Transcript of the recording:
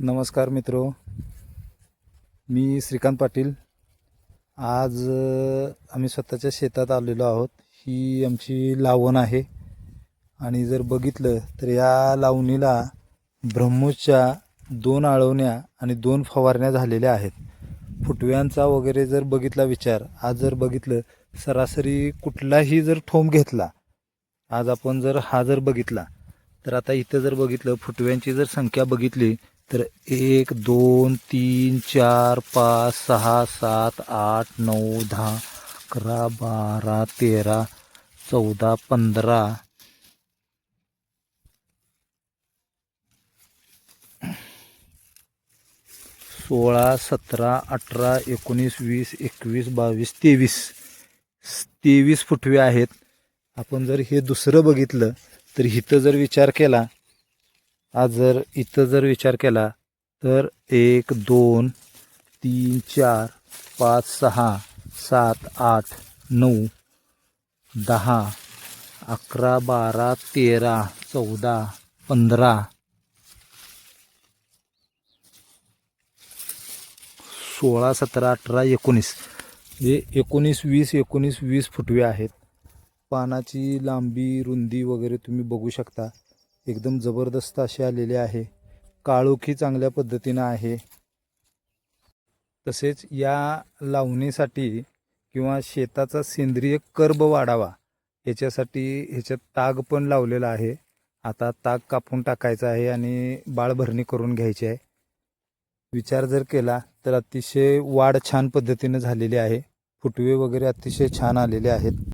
नमस्कार मित्रो, मी श्रीकांत पाटील. आज आम्ही स्वतःच्या शेतात आलेलो आहोत. ही आमची लावण आहे आणि जर बघितलं तर या लावणीला ब्रह्मोसच्या 2 आळवण्या आणि 2 फवारण्या झालेल्या आहेत. फुटव्यांचा वगैरे जर बघितला विचार, आज जर बघितलं सरासरी कुठलाही जर ठोम घेतला, आज आपण जर हा जर बघितला तर आता इथं जर बघितलं फुटव्यांची जर संख्या बघितली तर 1 2 3 4 5 6 7 8 9 10 11 12 13 14 15 16 17 18 19 20 21 22 23 फुटवे आहेत. आपण जर हे दुसरं बघितलं तर इथं जर विचार केला, आज जर इथं जर विचार केला तर 1 2 3 4 5 6 7 8 9 10 11 12 13 14 15 16 17 18 19 हे 19 20 फुटवे आहेत. पानाची लांबी रुंदी वगैरे तुम्ही बघू शकता, एकदम जबरदस्त असे आलेले आहे. काळोखी चांगल्या पद्धतीनं आहे. तसेच या लावणीसाठी किंवा शेताचा सेंद्रिय कर्ब वाढावा याच्यासाठी ह्याच्यात ताग पण लावलेला आहे. आता ताग कापून टाकायचा आहे आणि बाळभरणी करून घ्यायची आहे. विचार जर केला तर अतिशय वाढ छान पद्धतीने झालेली आहे. फुटवे वगैरे अतिशय छान आलेले आहेत.